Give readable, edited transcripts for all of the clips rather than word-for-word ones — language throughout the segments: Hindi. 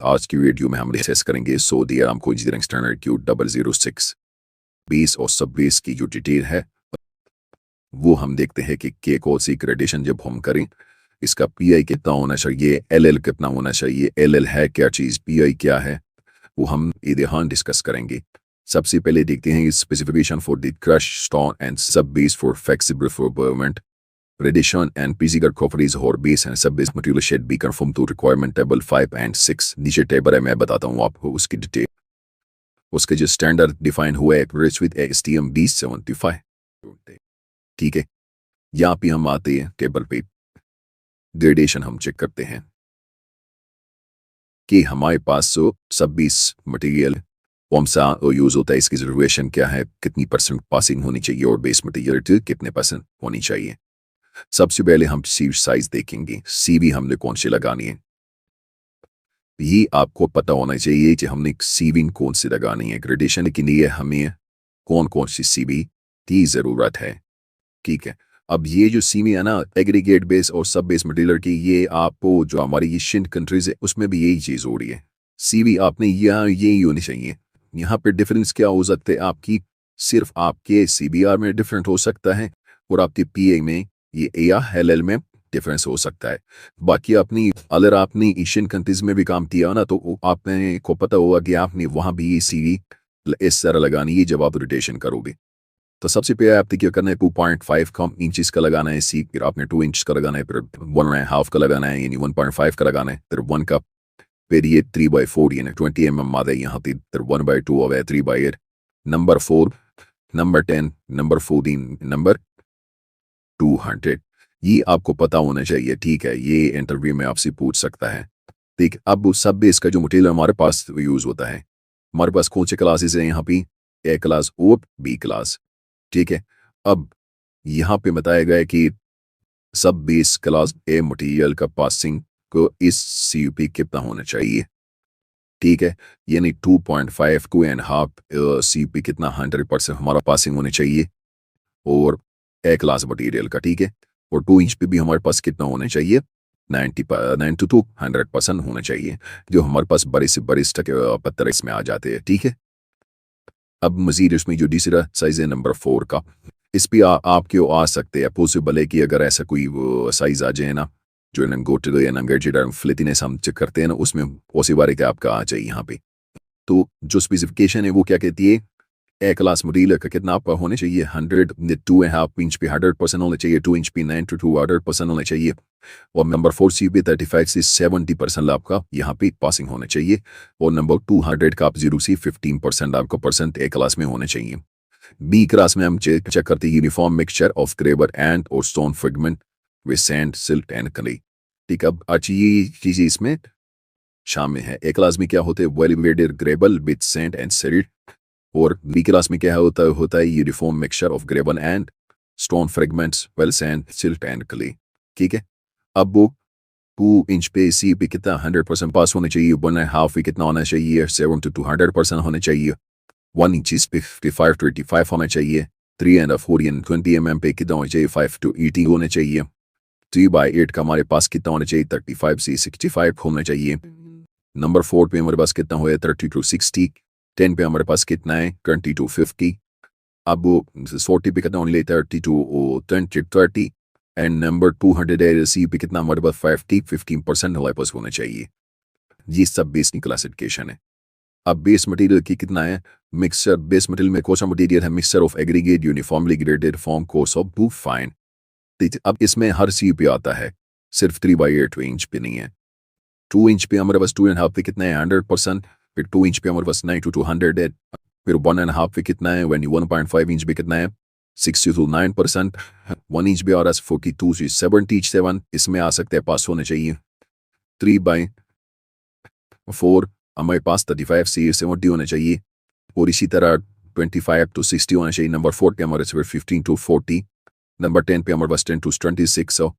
आज की वीडियो में हम डिस्कस करेंगे Saudi Aramco engineering standard Q006 base और सब बेस की जो डिटेल है वो हम देखते हैं कि के कौन सी ग्रेडेशन जब हम करें इसका पीआई कितना होना चाहिए, एलएल कितना होना चाहिए, एलएल है क्या चीज़, पीआई क्या है, वो हम ईदहान डिस्कस करेंगे। सबसे पहले देखते हैं specification for the crush stone and sub base for flexible for movement Radiation and physical properties और base and sub base material should be conform to requirement table 5 and 6। नीचे टेबल है, मैं बताता हूँ आपको उसकी डिटेल। उसके जो स्टैंडर्ड डिफाइन हुआ है रिच विद ASTM D75। ठीक है, यहाँ पे हम आते हैं टेबल पे, ग्रेडेशन हम चेक करते हैं कि हमारे पास सब बेस मटेरियल कौन सा यूज़ होता है, इसकी रिजर्वेशन क्या है, कितनी परसेंट पासिंग होनी चाहिए और बेस मटेरियल कितने परसेंट होनी चाहिए। सबसे पहले हम सीव साइज देखेंगे, सीवी हमने कौन सी लगानी है। ये आपको पता होना चाहिए कि हमने सीविंग कौन सी लगानी है। ग्रेडेशन के लिए हमें कौन कौन सी सीवी की ज़रूरत है। ठीक है, अब ये जो सीवी है ना, एग्रीगेट बेस और सब बेस मटेरियल की, ये आपको जो हमारी एशियन कंट्रीज है उसमें भी यही चीज़ हो रही है। सीवी आपने यहाँ यही होनी चाहिए। यहाँ पे डिफरेंस क्या हो सकते हैं आपकी, सिर्फ आपके CBR में डिफरेंट हो सकता है और आपके PA में ये या LL में डिफरेंस हो सकता है। बाकी अपनी अगर आपने एशियन कंट्रीज में भी काम किया ना तो आपने को पता होगा कि आपने वहाँ भी ये सीवी इस तरह लगानी है जब आप रोटेशन करोगे। तो सबसे पहले आपने क्या करना है, 2.5 कम इंचेस का लगाना है सी, फिर आपने 2 इंच का लगाना है, फिर 1.5 का लगाना है यानी 1.5 का लगाना है, फिर 1 का, फिर ये 3/4 यानी 20 mm आता है यहाँ पे, फिर 1/2 हो गया 3/8, नंबर 4, नंबर 10, नंबर 14, नंबर 200। ये आपको पता होना चाहिए। ठीक है, ये इंटरव्यू में आपसे पूछ सकता है। ठीक, अब सब बेस का जो मटेरियल हमारे पास यूज़ होता है, हमारे पास कौन से क्लासेस हैं यहाँ पे, ए क्लास और बी क्लास। ठीक है, अब यहाँ पे बताया गया है कि सब बेस क्लास ए मटेरियल का पासिंग को इस CUP कितना होना चाहिए। ठीक है, यानी 2.5 को एंड हाफ CUP कितना 100% हमारा पासिंग होना चाहिए और ए क्लास मटेरियल का। ठीक है, और 2 इंच पे भी हमारे पास कितना होना चाहिए, 90 to 100% होना चाहिए, जो हमारे पास बड़े से बड़े पत्थर इसमें आ जाते हैं। ठीक है, अब मजीद इसमें जो दूसरा साइज है नंबर 4 का, इस पर आपके आ सकते हैं पॉसिबल है कि अगर ऐसा कोई साइज आ जाए ना, जो फ्लिटिनेस हम चेक करते हैं ना, उसमें पॉसिबल है कि आपका आ जाए यहाँ पे। तो जो स्पेसिफिकेशन है वो क्या कहती है, ए क्लास मटेरियल का कितना आपका होना चाहिए, 2.5 इंच पे 100% होना चाहिए, 2 इंच पे 90 to 100% होना चाहिए, और नंबर 4 CUP 35 से 70% आपका यहाँ पे पासिंग होना चाहिए, और नंबर 200 का आप 0 से 15% आपका परसेंट ए क्लास में होना चाहिए। बी क्लास में हम चेक करते हैं यूनिफॉर्म मिक्सचर ऑफ ग्रेबर एंड और stone fragment with sand, silt and clay. ठीक, अब अच्छी ये चीज़ें इसमें शामिल है। ए क्लास में क्या होते हैं, well graded gravel with sand and silt, और बी क्लास में क्या होता है uniform mixture of gravel and stone fragments well sand, silt and clay. ठीक है, अब वो 2 इंच पे CUP कितना 100% पास होना चाहिए, 1.5 पे कितना होना चाहिए, 70 to 100% होना चाहिए, 1 इंच पे 55 to 85 होना चाहिए, 3.4 and 20 mm पे कितना होना चाहिए, 5 to 80 होना चाहिए, 3/8 का हमारे पास कितना होना चाहिए, 35 से 65 होना चाहिए। नंबर 4 पे हमारे पास कितना हुआ, 30 to 60, 10 पे हमारे पास कितना है, 20 to 50, अब 40 पे कितना होने लेता है, 30 to 30, एंड नंबर 200 है CUP कितना हमारे पास 15% हमारे पास होना चाहिए। ये सब बेस की क्लासिफिकेशन है। अब बेस मटेरियल की कितना है, मिक्सचर बेस मटेरियल में कौन सा मटेरियल है, mixture of aggregate uniformly graded form course of 2 fine. अब इसमें हर CUP आता है, सिर्फ 3/8 इंच पे नहीं है। 2 इंच पे हमारे पास 2.5 पे कितना है, 100%, फिर 2 इंच पे हमारे पास 90 to 100 है, फिर 1.5 पे कितना है, 1.5 इंच पे कितना है, 60 to 9%, 1 इंच पे और 42 से 77 इसमें आ सकते हैं, पास होने चाहिए। 3/4 हमारे पास 35 से 70 होना चाहिए, और इसी तरह 25 to 60 होना चाहिए। नंबर 4 पे हमारे पास 15 to 40, नंबर 10 पे हमारे पास 10 to 26,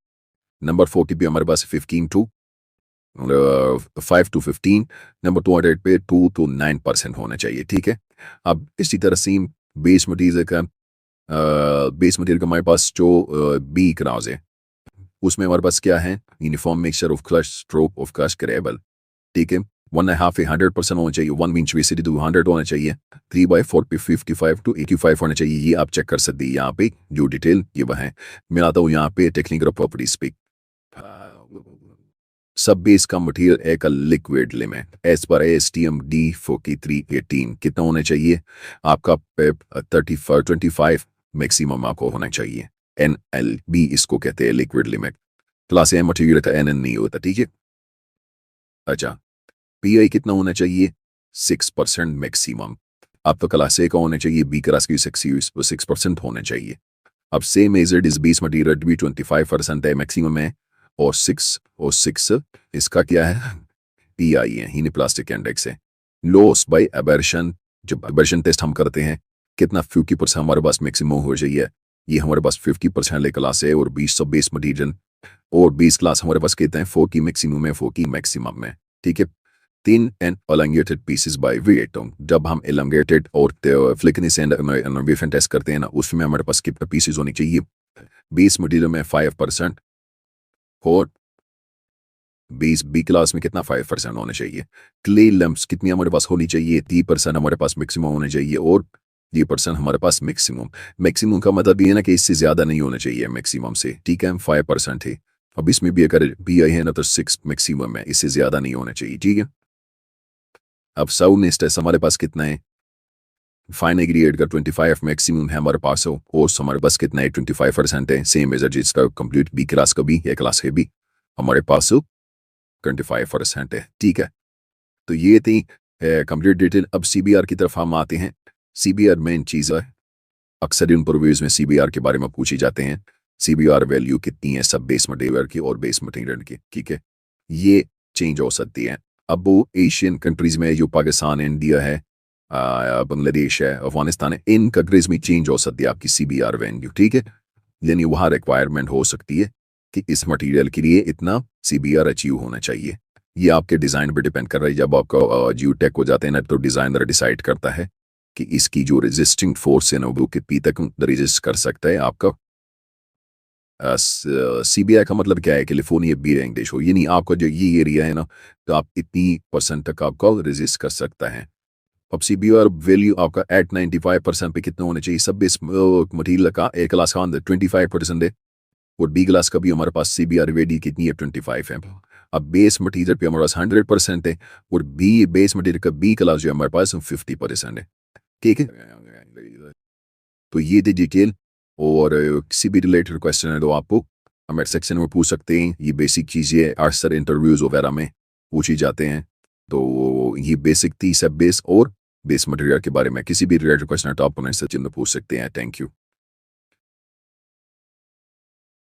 नंबर 40 पे हमारे पास 15 to 5 to 15, नंबर 200 पे 2 to 9% होना चाहिए। ठीक है, अब इसी तरह सेम बेस मटीरियल का हमारे पास जो बी क्लास है उसमें हमारे पास क्या है, uniform mixture of crush stroke of crush gravel. ठीक है, 1.5 पे 100% होना चाहिए, 1 इंच VCD 200 होना चाहिए, 3/4 पे 55 to 85 होना चाहिए। ये आप चेक कर सकते हैं यहाँ पे जो डिटेल ये वह है। मैं आता हूँ यहाँ पे टेक्निकल प्रॉपर्टीज पे। सब बेस का मटेरियल एक liquid limit as per ASTM D4318 कितना होना चाहिए आपका? 25 मैक्सिमम आपको होना चाहिए। NLB इसको कहते हैं liquid limit. Class a material का NN नहीं होता, ठीक है। अच्छा, PI कितना होना चाहिए? 6% मैक्सिमम। अब तो क्लास ए का होना चाहिए, B क्लास की 6% होना चाहिए। अब सेम मेजर्ड इस बेस मटेरियल भी 25% है मैक्सिमम है, और 6 इसका क्या है? PI है, हीने प्लास्टिक इंडेक्स है। लॉस बाय एबर्शन, जब एबर्शन टेस्ट हम करते हैं कितना 50% हमारे पास मैक्सिमम हो जाइए। ये हमारे पास 50% ले क्लास है और 20 बेस मटेरियल और 20 क्लास हमारे पास कहते हैं 4 की मैक्सिमम है, 4 की मैक्सिमम में, ठीक है। 3 and elongated pieces by V8 जब हम elongated और फ्लिकनेस एंड इनोवेशन टेस्ट करते हैं ना, उसमें हमारे पास कितने पीसेस होनी चाहिए? बेस मटेरियल में 5% और 20 बी क्लास में कितना 5% होना चाहिए। क्ले लम्प्स कितनी हमारे पास होनी चाहिए? 30% हमारे पास मैक्सिमम होना चाहिए और 30% हमारे पास मैक्सिमम का मतलब ये है ना कि इससे ज़्यादा नहीं होना चाहिए मैक्सिमम से, ठीक है। हम 5% है, अब इसमें भी अगर PI है ना तो 6 मैक्सिमम है, इससे ज़्यादा नहीं होना चाहिए, ठीक है। अब साउंडनेस टेस्ट हमारे पास कितना है? फाइन एग्रीगेट का 25 मैक्सिमम है हमारे पास हो, और हमारे पास कितना है? 25% है। सेम एज जिसका कंप्लीट B क्लास का भी है, क्लास है भी हमारे पास 25% है, ठीक है। तो ये थी कंप्लीट डिटेल। अब CBR की तरफ हम आते हैं। CBR मेन चीज़ है, अक्सर इंटरव्यूज में CBR के बारे में पूछे जाते हैं। CBR वैल्यू कितनी है सब बेस मटेरियल की और बेस मटेरियल की, ठीक है। ये चेंज हो सकती है। अब वो एशियन कंट्रीज में जो पाकिस्तान, इंडिया है, बांग्लादेश है, अफगानिस्तान है, इन कंट्रीज में चेंज हो सकती है आपकी CBR वैल्यू, ठीक है। यानी वहाँ रिक्वायरमेंट हो सकती है कि इस मटेरियल के लिए इतना CBR अचीव होना चाहिए। ये आपके डिज़ाइन पर डिपेंड कर रहा है। जब आपका GU-टेक हो जाते हैं ना तो डिज़ाइनर डिसाइड करता है कि इसकी जो रेजिस्टिंग फोर्स है ना वो कितनी तक रेजिस्ट कर सकता है आपका। CBI का मतलब क्या है? कैलिफोर्निया बी इंग्लिश हो, ये नहीं आपका जो ये एरिया है ना तो आप इतनी % तक आपका रेजिस्ट कर सकता है। अब CBR वैल्यू आपका एट 95% पे कितना होना चाहिए? सब इस मटीरियल का ए क्लास का अंदर 25% है और B क्लास का भी हमारे पास CBR वैल्यू कितनी है? 25 है। अब बेस मटीरियल पे हमारे पास 100% है और बेस मटीरियल का B क्लास जो हमारे पास 50% है, ठीक है। तो ये थी डिटेल, और किसी भी रिलेटेड क्वेश्चन है तो आपको कमेंट सेक्शन में पूछ सकते हैं। ये बेसिक चीज़ें अक्सर इंटरव्यूज वगैरह में पूछी जाते हैं। तो ये बेसिक थी सब बेस और बेस मटेरियल के बारे में। किसी भी रिलेटेड क्वेश्चन है तो आप कमेंट सेक्शन में पूछ सकते हैं। Thank you.